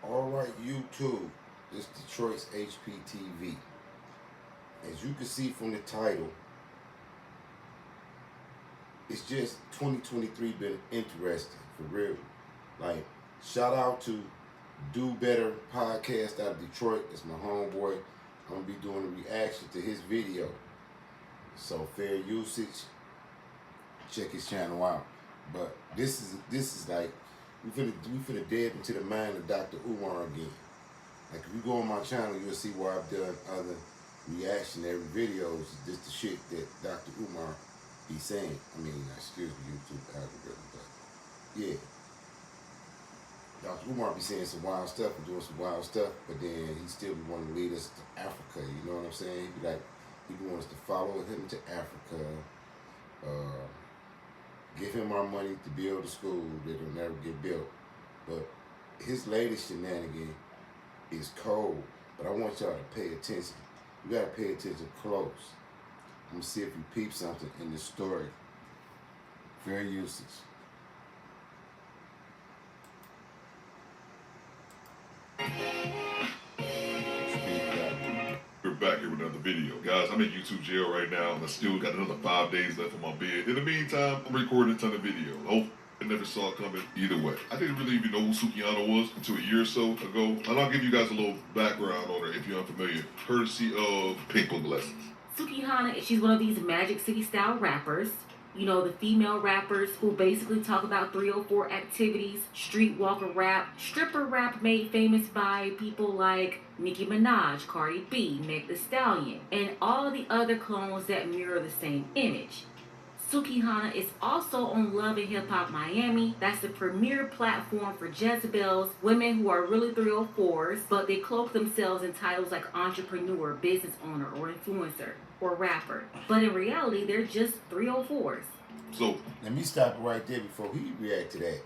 Alright, YouTube, this is Detroit's HPTV. As you can see from the title, it's just 2023 been interesting, for real. Like, shout out to Do Better Podcast out of Detroit. It's my homeboy. I'm going to be doing a reaction to his video. So, fair usage. Check his channel out. But this is like, we finna dive into the mind of Dr.Umar again. Like, if you go on my channel, you'll see where I've done other reactionary videos. Just the shit that Dr.Umar be saying. I mean, excuse me, YouTube algorithm, but yeah. Dr.Umar be saying some wild stuff and doing some wild stuff, but then he still be wanting to lead us to Africa. You know what I'm saying? He be like, he want us to follow him to Africa. Give him our money to build a school that'll never get built. But his latest shenanigan is cold. But I want y'all to pay attention. You gotta pay attention close. I'm gonna see if you peep something in this story. Fair usage. We're back here with another video. Guys, I'm in YouTube jail right now, and I still got another 5 days left on my bed. In the meantime, I'm recording a ton of video. Hope I never saw it coming either way. I didn't really even know who Sukihanna was until a year or so ago. And I'll give you guys a little background on her if you're unfamiliar, courtesy of Pink Book Lessons. Sukihanna, she's one of these Magic City style rappers. You know, the female rappers who basically talk about 304 activities, streetwalker rap, stripper rap made famous by people like Nicki Minaj, Cardi B, Meg Thee Stallion, and all the other clones that mirror the same image. Sukihanna is also on Love and Hip Hop Miami. That's the premier platform for Jezebels, women who are really 304s, but they cloak themselves in titles like entrepreneur, business owner, or influencer, or rapper. But in reality, they're just 304s. So, let me stop it right there before he react to that.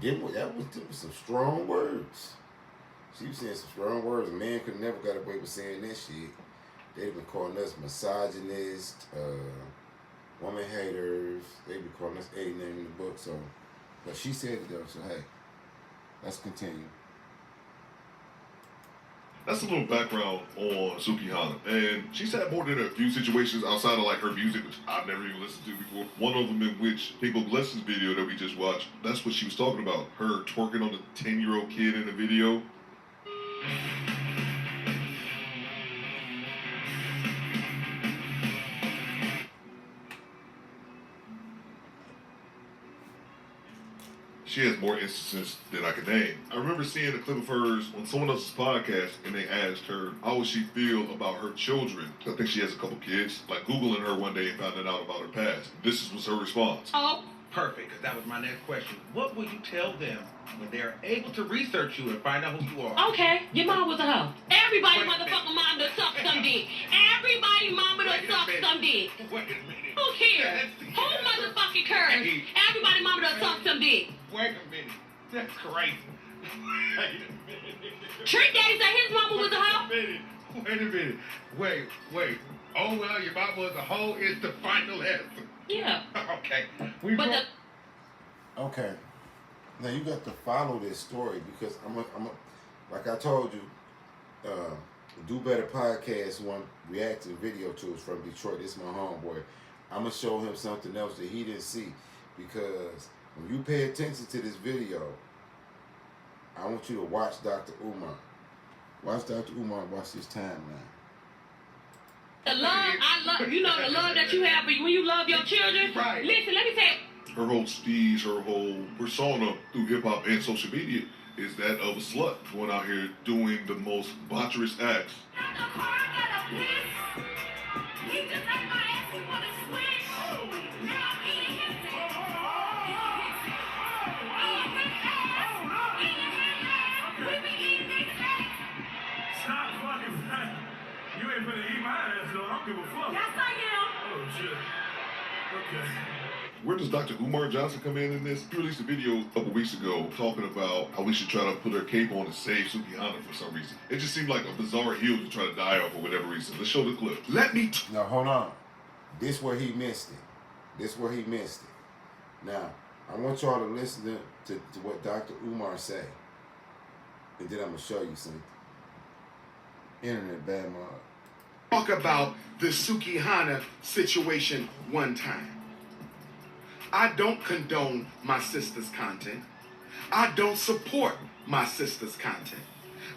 Them was some strong words. She was saying some strong words. A man could never got away with saying that shit. They've been calling us misogynist, woman haters. They be calling us a name in the book. So, but she said it though. So hey, let's continue. That's a little background on Sukihanna. And she's had more than a few situations outside of like her music, which I've never even listened to before. One of them in which Pink Book Lessons video that we just watched, that's what she was talking about. Her twerking on the 10-year-old kid in the video. She has more instances than I can name. I remember seeing a clip of hers on someone else's podcast, and they asked her, how would she feel about her children? I think she has a couple kids. Like, Googling her one day and finding out about her past. This was her response. Oh, perfect, because that was my next question. What will you tell them when they're able to research you and find out who you are? Okay, your mom was a hoe. Everybody motherfucking mom done sucked some dick. Everybody mama done sucked some dick. Wait a minute. Who cares? Who motherfucking cares? Everybody mama done sucked some dick. Wait a minute. That's crazy. Wait a minute. Trick Daddy said his mama was a hoe. Wait a minute. Wait. Oh, well, your mama was a hoe is the final answer. Yeah. Okay. Okay. Now you got to follow this story because I'm like I told you, Do Better Podcast one reacting video to is from Detroit. This is my homeboy. I'm gonna show him something else that he didn't see because when you pay attention to this video, I want you to watch Dr.Umar. Watch Dr.Umar. Watch this timeline. The love, you know the love that you have when you love your children. Right. Listen, let me tell you. Her whole steez, her whole persona through hip-hop and social media is that of a slut going out here doing the most botcherous acts. You ain't finna eat my ass, though. I don't give a fuck. Yes, I am. Oh, shit. Okay. Where does Dr. Umar Johnson come in this? He released a video a couple weeks ago talking about how we should try to put our cape on and save Sukihanna for some reason. It just seemed like a bizarre hill to try to die on for whatever reason. Let's show the clip. Now, hold on. This where he missed it. Now, I want y'all to listen to what Dr. Umar say. And then I'm gonna show you something. Internet bad mod. Talk about the Sukihanna situation one time. I don't condone my sister's content. I don't support my sister's content.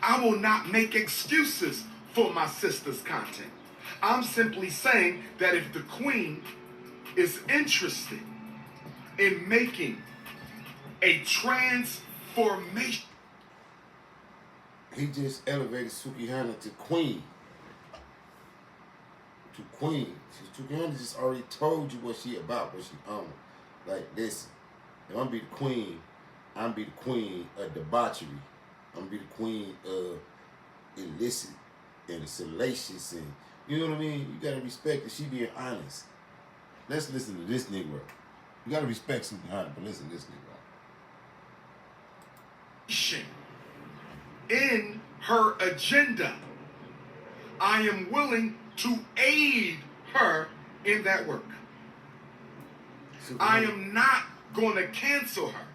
I will not make excuses for my sister's content. I'm simply saying that if the queen is interested in making a transformation. He just elevated Sukihanna to queen. To queen. Sukihanna just already told you what she about, what she on. Like, listen, if I'm be the queen, I'm be the queen of debauchery. I'm be the queen of illicit and salacious, and you know what I mean? You gotta respect that she being honest. Let's listen to this Negro. You gotta respect Sukihanna, but listen to this Negro. In her agenda, I am willing to aid her in that work. I am not going to cancel her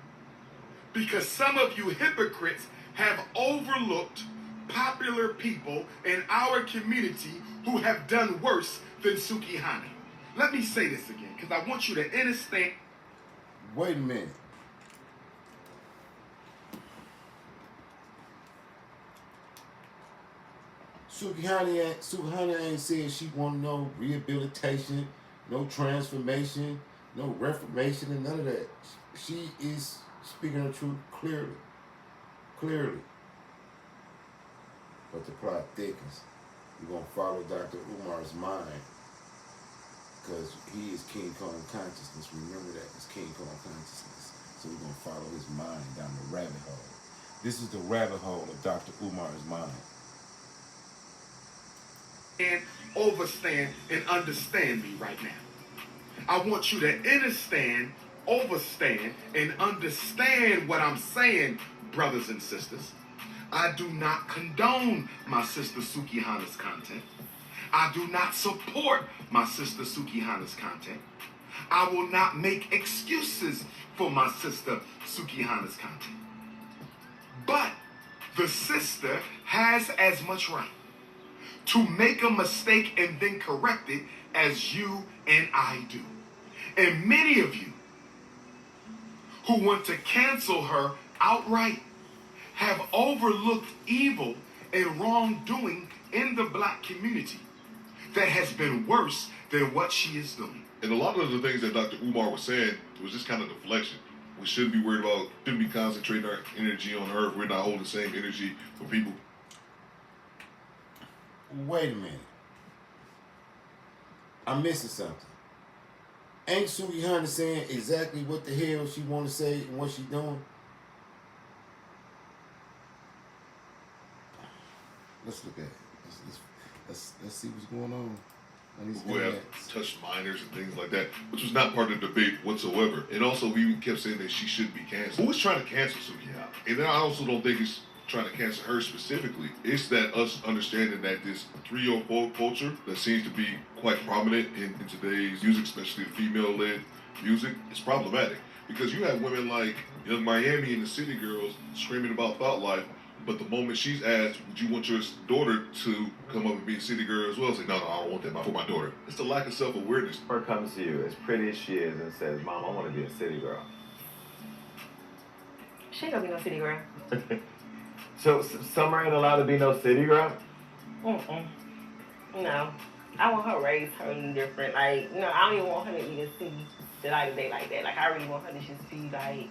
because some of you hypocrites have overlooked popular people in our community who have done worse than Sukihanna. Let me say this again because I want you to understand. Wait a minute. Sukihanna ain't said she want no rehabilitation, no transformation, no reformation, and none of that. She is speaking the truth clearly. Clearly. But the plot thickens. We're going to follow Dr. Umar's mind. Because he is King Kong consciousness. Remember that. It's King Kong consciousness. So we're going to follow his mind down the rabbit hole. This is the rabbit hole of Dr. Umar's mind. And overstand and understand me right now. I want you to understand, overstand, and understand what I'm saying, brothers and sisters. I do not condone my sister Sukihanna's content. I do not support my sister Sukihanna's content. I will not make excuses for my sister Sukihanna's content. But the sister has as much right to make a mistake and then correct it as you and I do. And many of you who want to cancel her outright have overlooked evil and wrongdoing in the black community that has been worse than what she is doing. And a lot of the things that Dr. Umar was saying was just kind of deflection. We shouldn't be worried about, shouldn't be concentrating our energy on her if we're not holding the same energy for people. Wait a minute. I'm missing something. Ain't Sukihanna saying exactly what the hell she want to say and what she doing? Let's look at it. Let's see what's going on these Who have internets. touched minors and things like that, which was not part of the debate whatsoever. And also, we even kept saying that she should be canceled. Who was trying to cancel Sukihanna? And then I also don't think it's trying to cancel her specifically. It's that us understanding that this 304 culture that seems to be quite prominent in today's music, especially the female-led music, is problematic. Because you have women like Young Miami and the City Girls screaming about thought life, but the moment she's asked, would you want your daughter to come up and be a city girl as well? Say, no, I don't want that for my daughter. It's the lack of self-awareness. Her comes to you as pretty as she is and says, Mom, I want to be a city girl. She ain't gonna be no city girl. So Summer ain't allowed to be no city girl? No. I want her raised her different. Like, you know, I don't even want her to even see the light of day like that. Like, I really want her to just be like,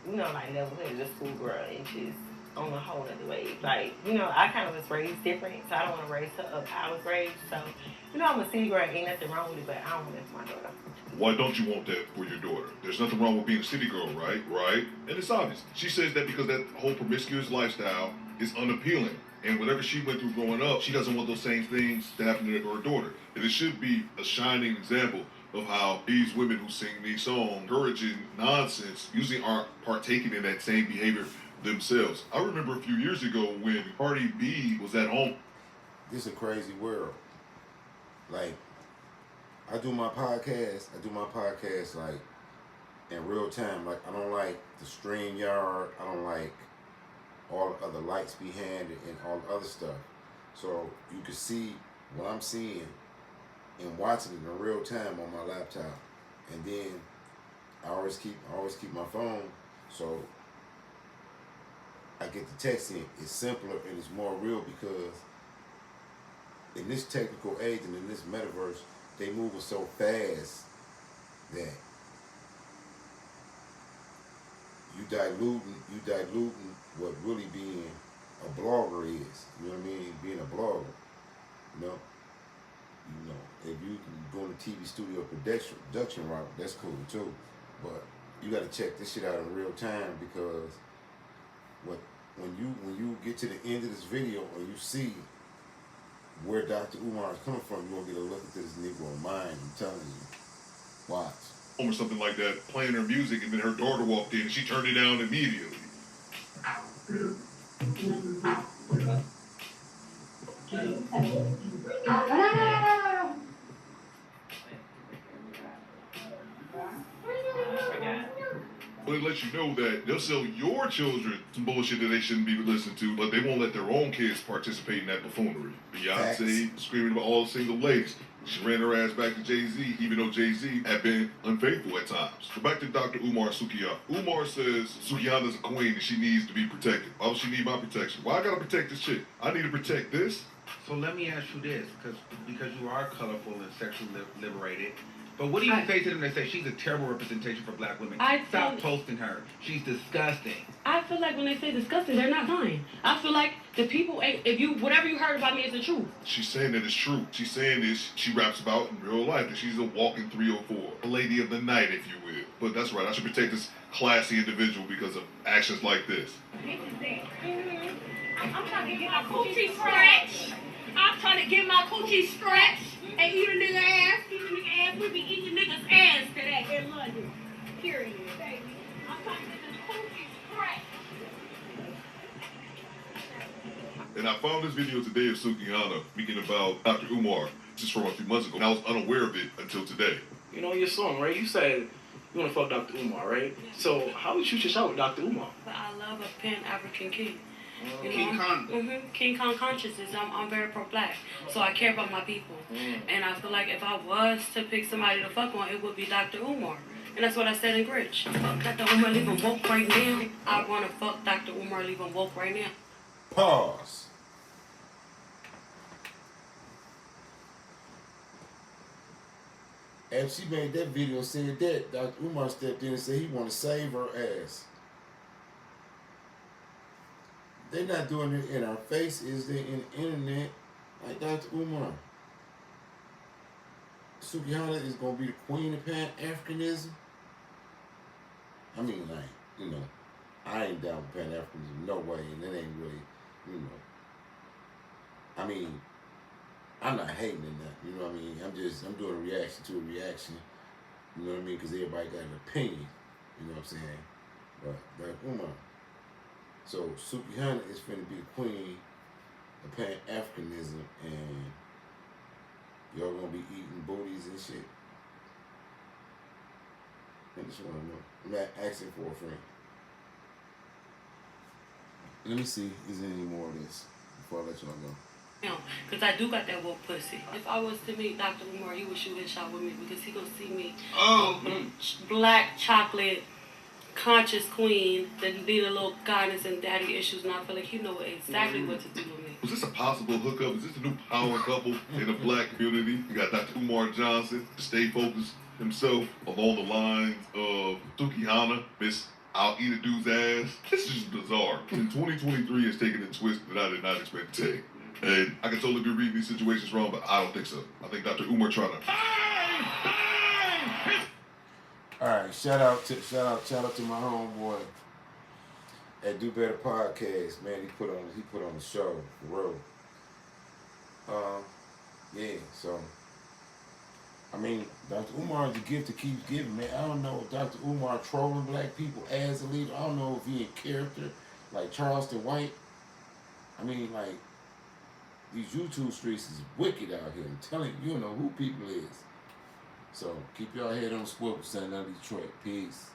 you know, like never had a school girl and just on a whole other way. Like, you know, I kind of was raised different, so I don't want to raise her up how I was raised. So, you know, I'm a city girl, ain't nothing wrong with it, but I don't want that for my daughter. Why don't you want that for your daughter? There's nothing wrong with being a city girl, right? Right? And it's obvious. She says that because that whole promiscuous lifestyle is unappealing. And whatever she went through growing up, she doesn't want those same things to happen to her daughter. And it should be a shining example of how these women who sing these songs, encouraging nonsense, usually aren't partaking in that same behavior themselves. I remember a few years ago when Cardi B was at home. This is a crazy world. Like, I do my podcast like in real time. Like, I don't like the StreamYard. I don't like all the other lights behind it, and all the other stuff. So you can see what I'm seeing and watching it in real time on my laptop. And then I always keep my phone, so I get the text in. It's simpler and it's more real because in this technical age and in this metaverse, they moving so fast that you diluting what really being a blogger is. You know what I mean? Being a blogger. You know, if you can go to TV studio production route, that's cool too. But you got to check this shit out in real time because when you get to the end of this video and you see where Dr. Umar is coming from, you're gonna get a look into this Negro mind. I'm telling you, watch. Or something like that, playing her music, and then her daughter walked in and she turned it down immediately. Well, it lets you know that they'll sell your children some bullshit that they shouldn't be listening to, but they won't let their own kids participate in that buffoonery. Beyonce screaming about all the single ladies. She ran her ass back to Jay-Z, even though Jay-Z had been unfaithful at times. So back to Dr. Umar Sukihanna. Umar says Sukihanna's a queen and she needs to be protected. Why does she need my protection? Why I gotta protect this chick? I need to protect this. So let me ask you this, because you are colorful and sexually liberated. But what do you say to them that say she's a terrible representation for black women? Stop posting her. She's disgusting. I feel like when they say disgusting, they're not lying. I feel like the people, whatever you heard about me is the truth. She's saying that it's true. She's saying this, she raps about in real life, that she's a walking 304. A lady of the night, if you will. But that's right, I should protect this classy individual because of actions like this. I'm trying to get my coochie stretched. I'm trying to get my coochie stretched and eat a nigga ass. We be eating niggas ass today in London. Period, baby. I'm trying to get this coochie stretched. And I found this video today of Sukihanna speaking about Dr. Umar just from a few months ago, and I was unaware of it until today. You know your song, right? You said you want to fuck Dr. Umar, right? So how would you shoot your shot with Dr. Umar? But I love a Pan-African king. King Kong. King Kong consciousness. I'm very pro-black, so I care about my people. And I feel like if I was to pick somebody to fuck on, it would be Dr. Umar. And that's what I said in Gritch. Fuck Dr. Umar, leave him woke right now. I want to fuck Dr. Umar, leave him woke right now. Pause. And she made that video saying that Dr. Umar stepped in and said he want to save her ass. They're not doing it in our face, is they in the internet like Dr. Umar. Sukihanna is gonna be the queen of Pan-Africanism. I mean, like, you know, I ain't down with Pan-Africanism, no way, and it ain't really, you know. I mean, I'm not hating in that, you know what I mean? I'm doing a reaction to a reaction, you know what I mean? Because everybody got an opinion, you know what I'm saying? But Dr. Umar. So Sukihanna is finna be the queen of Pan-Africanism, and y'all gonna be eating booties and shit. I just wanna know. I'm not asking for a friend. Let me see, is there any more of this before I let y'all go? Because I do got that woke pussy. If I was to meet Dr. Umar, he would shoot his shot with me because he gonna see me black chocolate conscious queen that need a little guidance and daddy issues, and I feel like he know exactly what to do with me. Was this a possible hookup? Is this a new power couple in the black community? You got Dr. Umar Johnson, stay focused himself along the lines of Sukihanna, Miss I'll eat a dude's ass. This is just bizarre. And 2023 is taking a twist that I did not expect to take. And I can totally be reading these situations wrong, but I don't think so. I think Dr. Umar trying to... All right, shout out to my homeboy at Do Better Podcast, man. He put on the show for real. Yeah. So, I mean, Dr. Umar is a gift that keeps giving, man. I don't know if Dr. Umar trolling black people as a leader. I don't know if he in character like Charleston White. I mean, like, these YouTube streets is wicked out here. I'm telling you, you don't know who people is. So keep your head on the swivel, son, out of Detroit. Peace.